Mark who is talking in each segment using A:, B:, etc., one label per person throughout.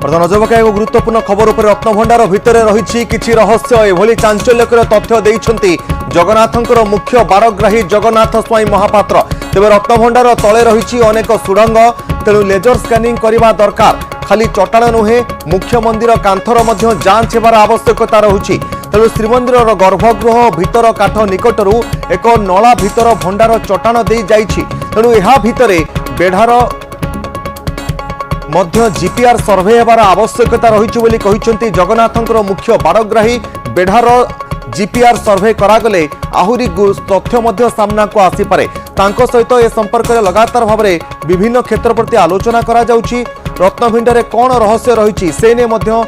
A: बर्तमान नजर पकाइब गुरुत्वपूर्ण खबर उपर रत्नभंडार भितर रही किछि रहस्य एभली चांचल्यकर तथ्य देइछन्ति जगन्नाथंकर मुख्य बारग्राही जगन्नाथ स्वाई महापात्र। तेबे रत्नभंडार तले रही अनेक सुड़ंग, तेणु लेजर स्कानिंग करने दरकार। खाली चटाण नुहे मुख्य मंदिर कांथर मध्य जांच हेबार आवश्यकता रहुछि। तेणु श्रीमंदिर गर्भगृह भितर काठ निकटरू एक नला भितर भंडार चटाण दे जाइछि। तेणु एहा भितरे बेढ़ार मध्य जीपीआर सर्वे हेबार आवश्यकता रही बोली कहिसेंति जगन्नाथंकर मुख्य बारग्राही। बेढ़ार जीपीआर सर्वे करागले आहुरी तथ्य मध्य सामना को आसीपारे। तांको सहित ए संपर्क में लगातार भाव में विभिन्न क्षेत्र प्रति आलोचना करा जाउछि। रत्नभिंडारे कौन रहस्य रही से ने मध्य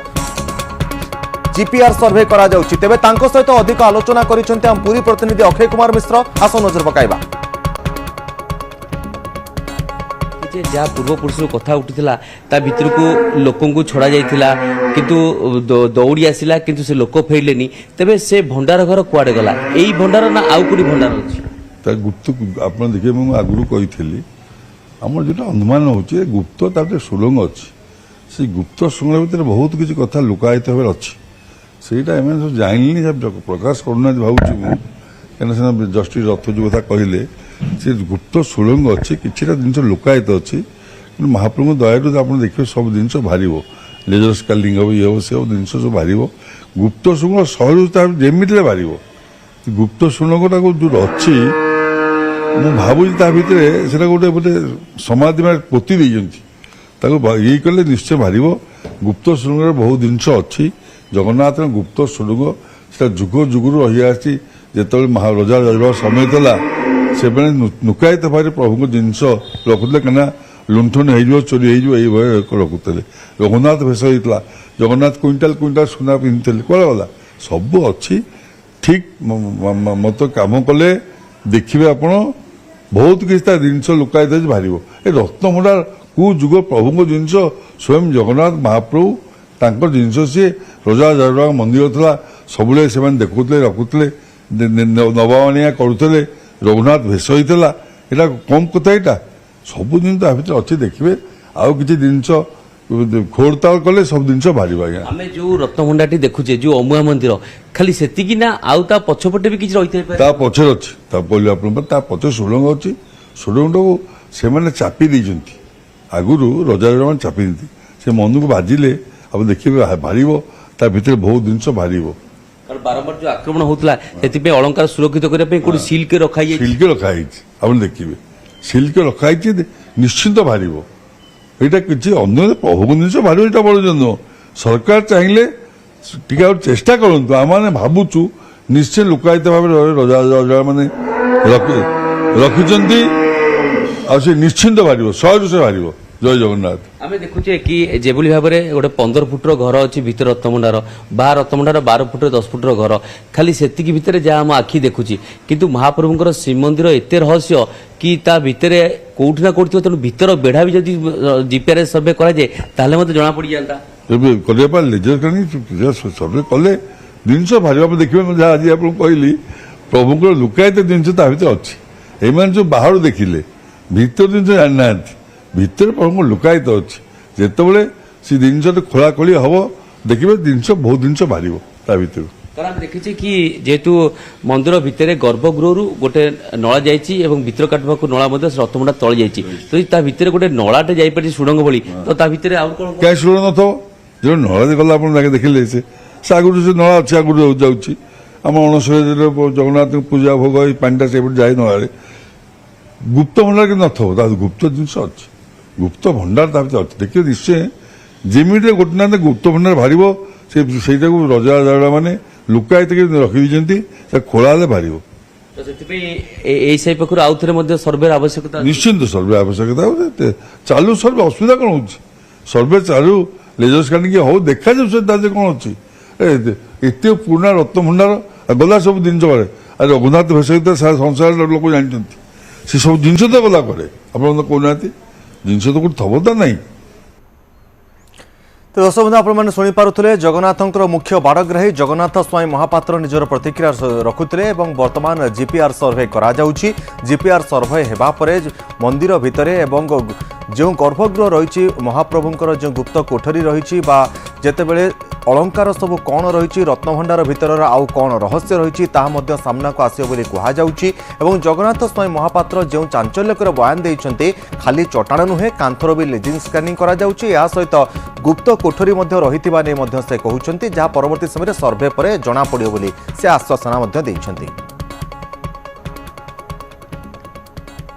A: जीपीआर सर्वे करा जाउछि। तेबे तांको सहित अधिक आलोचना करिसेंति हम पूरी प्रतिनिधि अक्षय कुमार मिश्र। आस नजर पकाइबा
B: जहाँ पूर्वपुरुष कथा उठीला ता भितर को लोक छड़ा जाइथिला किंतु दौड़ी आसिला किंतु से लोक फेरलेनी। तेबे से भंडार घर कुआडे गला? एई भंडार ना आउ कोडी भंडार अछि?
C: ता गुप्त आपण देखिए मु आगुरु कहिथिली हमर जेटा अनुमान होचे गुप्त ताते सुरंग अछि। से गुप्त सुरंग भितर बहुत किछि कथा लुकायित होबे अछि। सेटा एमे सब जानिनी सब प्रकाश करना भाउची मु केना से जस्टिस रथ जो कथा कहिले से गुप्त सुरंग अच्छी किछिटा जिनस लुकायित अच्छी महाप्रभु दयारू आप देखिए सब जिन बाहर लेजर स्कानिंग हम ये हम से जिन सब बाहर गुप्त सुरंग सहज जमी बाहर गुप्त सुरंगटा जो अच्छी मु भावुची भितर गोटे गोटे समाधि में पोती ये कले निश्चय बाहर गुप्त सुरंग बहुत जिन अच्छी जगन्नाथ गुप्त सुरंग से जुग जुगु रही आसी जो रजा रजवा समय था से नुकायित भाव प्रभु जिनस रखुले कहीं लुंठन हो चोरी हो रखुले। रघुनाथ भेष होता जगन्नाथ क्विंटाल क्विंटाल सुना पिंधि कौन गला सब अच्छी ठीक मत कम कले देखिए आप बहुत किसी जिनस लुकायित बाहर ए रत्नभंडार कौ जुग प्रभु जिनस स्वयं जगन्नाथ महाप्रभु तांकर जिनस सी रजा जगन्नाथ मंदिर था सब से देखुले रखुले नवानिया करुले रघुनाथ भेष होता यहाँ कम कथा यहाँ सब जिन अच्छे देखिए आउ कि जिनस खोड़ताल कले सब जिन बाहर।
B: आम जो रत्नभंडार देखुचे जो अमुआ मंदिर खाली सेतिकी ना आउ ता पछपटे भी किछि रहिते
C: ता पछर अछि ता बोली आपन ता पछ सुरंग अछि सुरंग से माने चापी दैछंती आगुरु रजा चापी दी से मन को बाजिले अब देखिए बाहर ता भीतर बहुत जिनस बाहर
B: बारंबार जो आक्रमण होता है अलंकार सुरक्षित करने कोई सील के रखाई
C: आप देखिए सील के रखाई निश्चिंत बाहर यहाँ किसी अन्य प्रभु जिन बाहर यहाँ बड़ जन सरकार चाहिए टे चेष्टा करूँ आम मैंने भावुचु निश्चय लुकायित भाव रजा रजा मैंने रखिंट आ निश्चिंत बाहर सहज से बाहर। जय जगन्नाथ।
B: आम देखुचे कि जेभली भाव में गोटे 15 फुटर घर अच्छी भितर रत्नभंडार बाहर रत्नभंडार 12 फुट 10 फुटर घर खाली सेतिकी भितर जहाँ आम आखि देखुची किंतु महाप्रभुଙ୍କର श्रीमंदिर एते रहस्य कि ता भितर कोठी ना कोठी तेणु भितर बेढ़ा भी जदि जीपीआर सर्वे करा जाए ताले मते जना पड़ी जाता
C: लेजर सर्वे कले जिनस बाहर देखिए जहाँ आज आप कहली प्रभुଙ୍କର लुकायित जिनस भितर अच्छी एम जो बाहर देखिले भितर जिन जाना भितर प्रभु लुकायित अच्छी जिते से जिन खोलाखोली हम देखिए जिनस बहुत जिनस बाहर भितर
B: कारण देखी कि जेहेतु मंदिर भितर गर्भगृह गोटे नला जाइए भितर काटवा नला रत्नभंडार तले जाइए तो भितर गोटे नलाटे जापर सुड़ंग भली तो भितर क्या
C: सुड़ंग न थो जो नला गला आप देखिले से आगुरी से नला अच्छे आगुरी जाऊँगी आम अणसर जगन्नाथ पूजा भोग पानीटा से जाए नला गुप्त भंडार कि न थो गुप्त जिनस अच्छी गुप्त भंडार अच्छे देखिए निश्चय जमी गोटे ना गुप्त भंडार बाहर से रजा रजा मैंने लुकायित रखी खोला बाहर
B: सर्वे आवश्यकता
C: निश्चिंत सर्वे आवश्यकता चालू सर्वे असुविधा कौन हो सर्वे चालू लेजर स्कानिंग हो देखा जाए कौन अच्छी एत पुराणा रत्नभंडार गला सब जिन रघुनाथ भेष संसार लोक जानते से सब जिन तो गला करे आप कहना जिनस तो कौन थबता नहीं।
A: तो दर्शक बंधु आपने शुणिपे जगन्नाथंकर मुख्य बाड़ग्राही जगन्नाथ स्वाई महापात्र निजर प्रतिक्रिया रखुते और बर्तमान जीपीआर सर्वे करा जीपीआर सर्वे होगापर मंदिर भितर जो गर्भगृह रही महाप्रभुंर जो गुप्त कोठरी रही जितेबले अलंकार सब कौन रही रत्नभंडार भितर आउ कौन रहस्य रही सामना को आसो बोली जगन्नाथ स्वाई महापात्र जो चांचल्यकर बयान देते खाली चटाण नुहे कांथर भी लेजिंग स्कानिंग करा सहित गुप्त कोठरी रही से कहते जहाँ परवर्ती समय सर्वे पर जना पड़ो से आश्वासना देते।